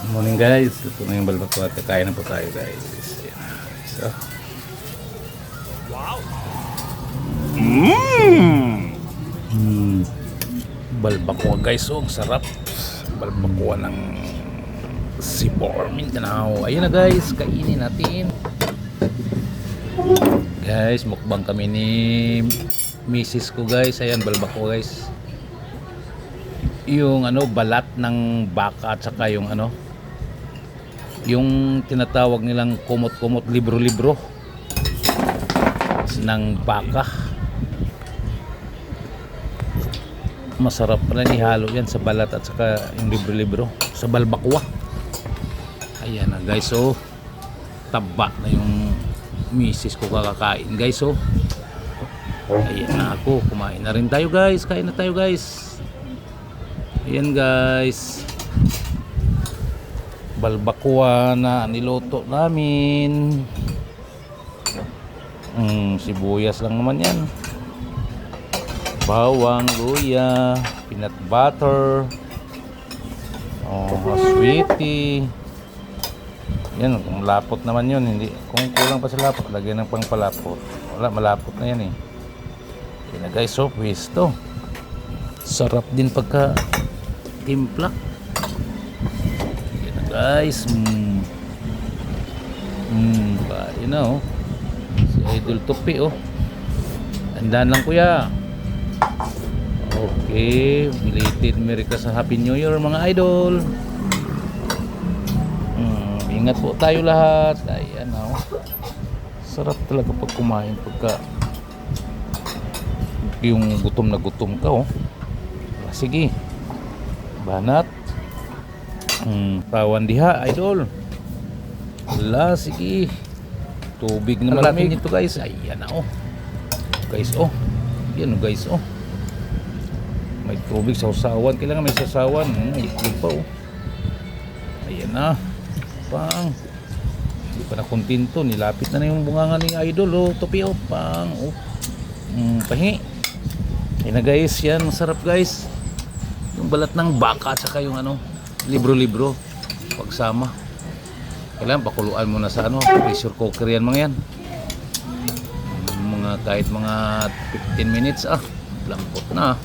Morning guys, ito na yung balbakwa. Kakain na po tayo guys. Ayan. So, Wow! balbakwa guys, oh, ang sarap. Balbakwa ng Sibor, Mindanao. Ayun na guys, kainin natin. Guys, mukbang kami ni misis ko guys. Ayan, balbakwa guys. Yung balat ng baka at saka yung yung tinatawag nilang kumot-kumot, libro-libro ng baka. Masarap pala ihalo yan sa balat at saka yung libro-libro sa balbakwa. Ayan na guys, oh, taba na yung misis ko kakakain guys, oh. Ayan na ako, kumain na rin tayo guys. Kain na tayo guys. Ayan guys, balbakwa na niluto namin. Sibuyas lang naman yan, bawang, luya, peanut butter, sweetie. Yan, kung lapot naman yun, hindi, kung kulang pa sa lapot, lagyan ng pangpalapot. Wala, malapot na yan eh. Yan na guys, so pwesto. Sarap din pagka timpla. Yan na guys. You know, si Idol Tupi, oh. Tandaan lang kuya. Okay, belated Merry Christmas, Happy New Year mga idol. Ingat po tayo lahat. Ayan, oh. Sarap talaga pag kumain pagka yung gutom na gutom ka, oh. Sige, banat. Pawan diha idol. Wala, sige. Tubig na malamig ito guys. Ayan na, oh. Guys, oh. Yan, guys, oh. May tubig sa usawan. Kailangan may sasawan. Itlog pa, oh. Ayan na. Pang. Hindi pa na kontento. Nilapit na yung bunganga ni idol, oh. Tupi, oh. Pang, oh. Pahingi. Ayan na guys. Yan, masarap guys. Yung balat ng baka at saka yung libro-libro. Pagsama. Kailangan pakuluan mo na sa pressure cooker yan mga yan. Kahit mga 15 minutes, malambot na.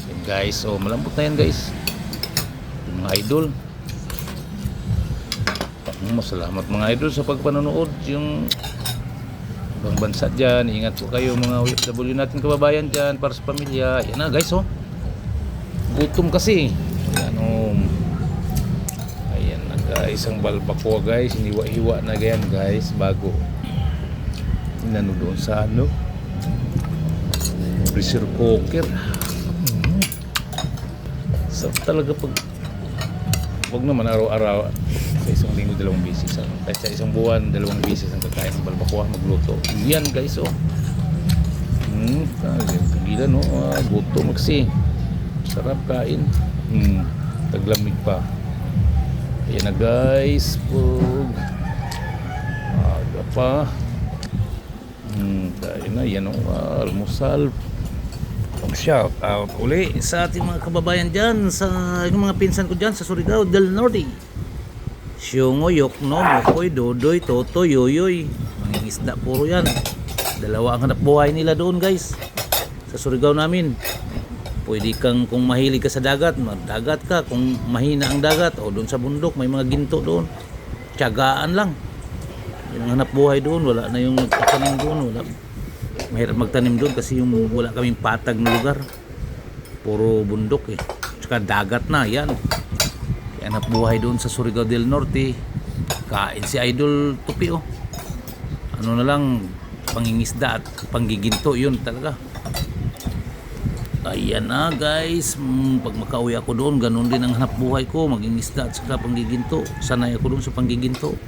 Yan guys, oh, malambot na yan guys. Yung mga idol. Masalamat mga idol sa pagpanonood. Yung ibang bansa dyan, ingat po kayo mga OFW natin kababayan dyan para sa pamilya. Yan na guys, oh. Gutom kasi. Ayan, oh. Ayan na guys, ang balbakwa guys. Hiniwa-hiwa na ganyan guys bago inano doon sa pressure cooker. Sarap talaga pag wag naman araw-araw sa isang linggo, 2 beses, kahit sa isang buwan 2 beses ang kakain ng balbakwa, magluto yan guys, oh. Tagilan, no. Gutom kasi, sarap kain. Taglamig pa. Ayan na guys, pag aga pa. Kain na, yan, almusal. Shout out uli sa ating mga kababayan dyan, sa yung mga pinsan ko dyan sa Surigao del Norte. Syungo, Yokno, Mokoy, Dodoy, Toto, Yoyoy. Mga isda puro yan. 2 ang hanap buhay nila doon guys sa Surigao namin. Pwede kang, kung mahilig ka sa dagat, magdagat ka. Kung mahina ang dagat, o doon sa bundok may mga ginto doon. Tiyagaan lang. Yan ang hanap buhay doon. Wala na yung nagtatanim doon. Wala. Mahirap magtanim doon kasi yung wala kaming patag na lugar. Puro bundok eh. Tsaka dagat na. Yan. Yan hanap buhay doon sa Surigao del Norte. Kain si Idol Tupi, oh. Ano na lang, pangingisda at panggiginto. Yun talaga. Ayan na guys, pag makauwi ako doon, ganun din ang hanap buhay ko, mangingisda at saka panggiginto. Sanay ako doon sa panggiginto.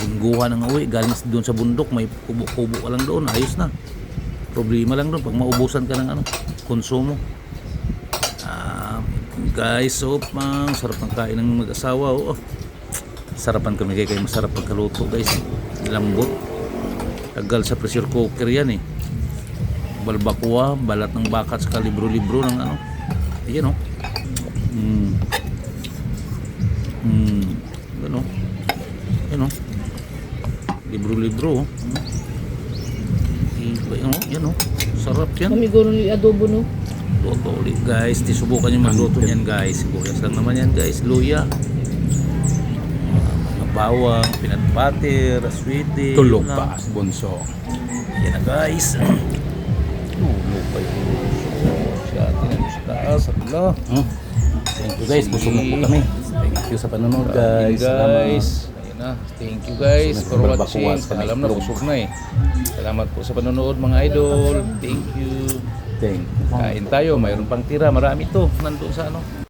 Lingguhan ang uwi, galing doon sa bundok, may kubo-kubo ka lang doon, ayos na. Problema lang doon pag maubusan ka ng konsumo. Guys, so sarap ng kain ng mag-asawa, oh. Sarapan kami kayo, masarap pagkaluto guys. Lambot. Tagal sa pressure cooker yan eh. Balbakwa, balat ng baka at saka libro-libro ng Ayan, oh. Ano? Yan o. Libro-libro. Yan o. Sarap yan. Kami gano'n yung adobo, no? Luto ulit guys. Subukan nyo magluto niyan guys. Sibuyas lang naman yan guys. Luya. Mga bawang, peanut butter, sweetie. Tulog yun lang. pa, bunso. Yan na guys. Tulog pa yung siya. Tinan mo sa taas. Ala. Thank you guys, busog na po kami. Thank you sa panonood Guys, guys. ayun na. Thank you guys for Sobrang watching. bakuwas kami. Alam na, busog na eh. Salamat po sa panonood mga idol. Thank you. Thank you. Kain tayo. Mayroon pang tira. Marami to. Nandun sa ano.